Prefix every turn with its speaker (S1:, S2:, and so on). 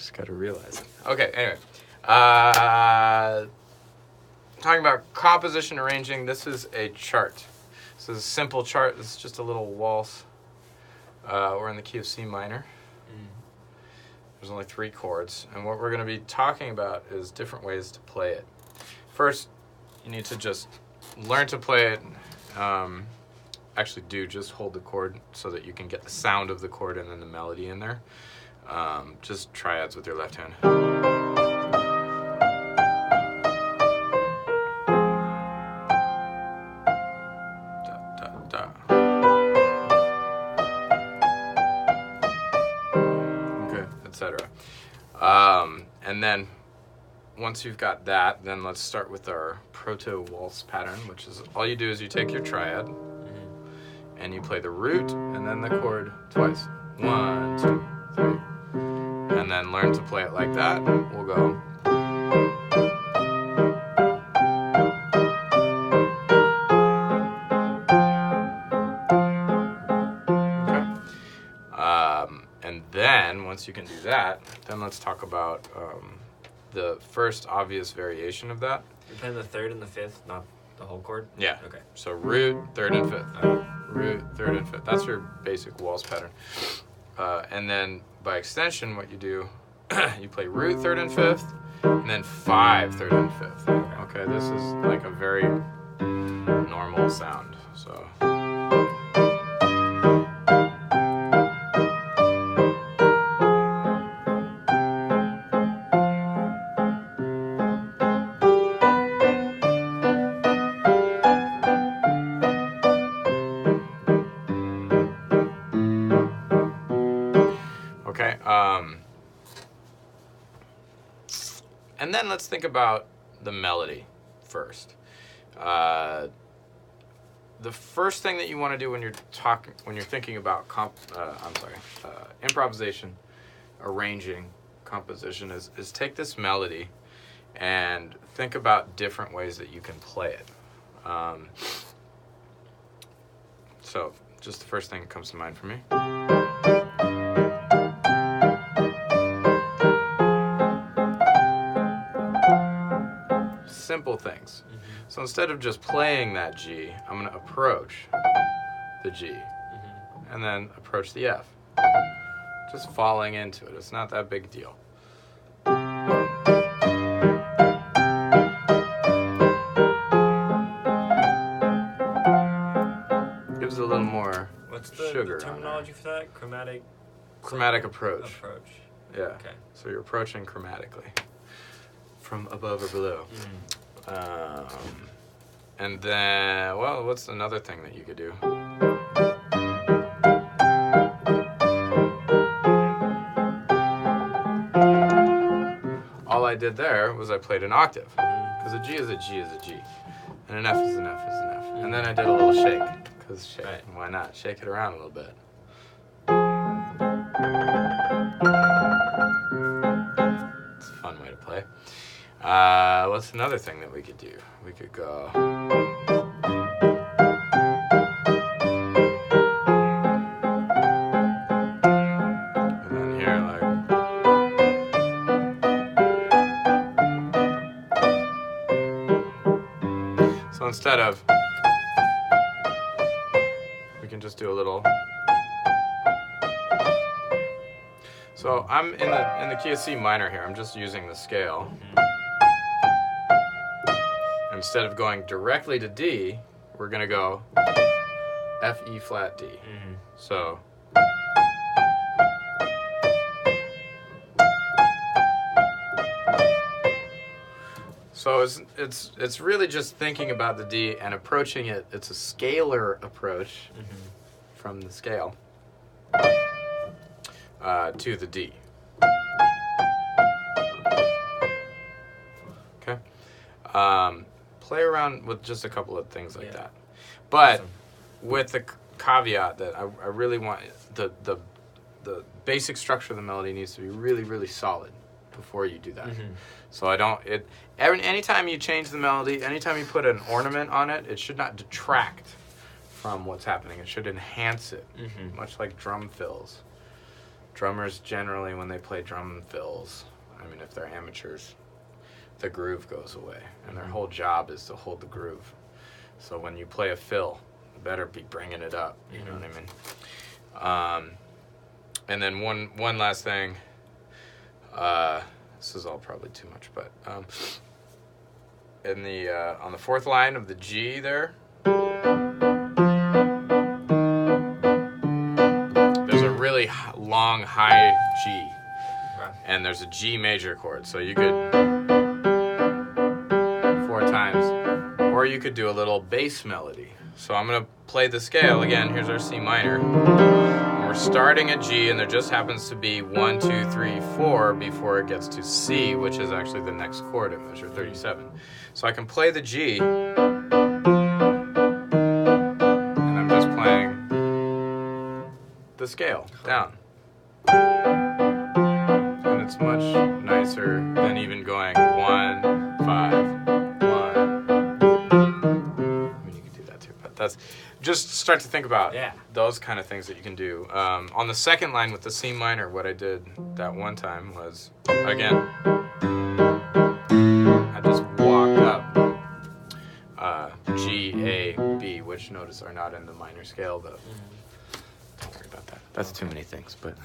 S1: just got to realize it. Okay, anyway. Talking about composition arranging, this is a chart. This is a simple chart. This is just a little waltz. We're in the key of C minor. There's only 3 chords. And what we're going to be talking about is different ways to play it. First, you need to just learn to play it. Actually just hold the chord so that you can get the sound of the chord and then the melody in there. Just triads with your left hand. Etc. And then once you've got that, then let's start with our proto-waltz pattern, which is all you do is you take your triad and you play the root and then the chord twice. 1, 2, 3. And then learn to play it like that. We'll go. And then, once you can do that, then let's talk about the first obvious variation of that.
S2: You're playing the 3rd and the 5th, not the whole chord?
S1: Yeah.
S2: Okay.
S1: So root, 3rd and 5th. Root, 3rd and 5th. That's your basic waltz pattern. And then, by extension, what you do, you play root, 3rd and 5th, and then 5, 3rd and 5th. Okay, this is like a very normal sound. So. Okay, and then let's think about the melody first. The first thing that you want to do when you're thinking about improvisation, arranging, composition is take this melody and think about different ways that you can play it. So just the first thing that comes to mind for me. Simple things. So instead of just playing that G, I'm going to approach the G and then approach the F. Just falling into it. It's not that big a deal. Gives it a little more sugar.
S2: What's the terminology for that?
S1: Chromatic approach. Yeah.
S2: Okay.
S1: So you're approaching chromatically from above or below. And then, well, what's another thing that you could do? All I did there was I played an octave. Because a G is a G is a G. And an F is an F is an F. And then I did a little shake. Because why not? Shake it around a little bit. It's a fun way to play. What's another thing that we could do? We could go. And then here, like. So instead of. We can just do a little. So I'm in the key of C minor here. I'm just using the scale. Instead of going directly to D, we're going to go F, E flat, D. So. So it's really just thinking about the D and approaching it. It's a scalar approach from the scale to the D. Okay. Play around with just a couple of things like that, but with the caveat that I really want the basic structure of the melody needs to be really, really solid before you do that. So anytime you change the melody, anytime you put an ornament on it, it should not detract from what's happening. It should enhance it, much like drum fills. drummers generally, when they play drum fills, I mean, if they're amateurs, the groove goes away, and their whole job is to hold the groove. So when you play a fill, you better be bringing it up. You know what I mean? And then one last thing. This is all probably too much, but in the on the fourth line of the G there, there's a really long high G, and there's a G major chord. So you could 4 times, or you could do a little bass melody. So I'm gonna play the scale again. Here's our C minor. We're starting at G, and there just happens to be 1, 2, 3, 4 before it gets to C, which is actually the next chord in measure 37. So I can play the G, and I'm just playing the scale down. And it's much nicer than even going 1, 5, 1. I mean, you can do that too, but that's just start to think about those kind of things that you can do. On the second line with the C minor, what I did that one time was, again, I just walked up G, A, B, which notice are not in the minor scale, though. Don't worry about that. That's too many things, but...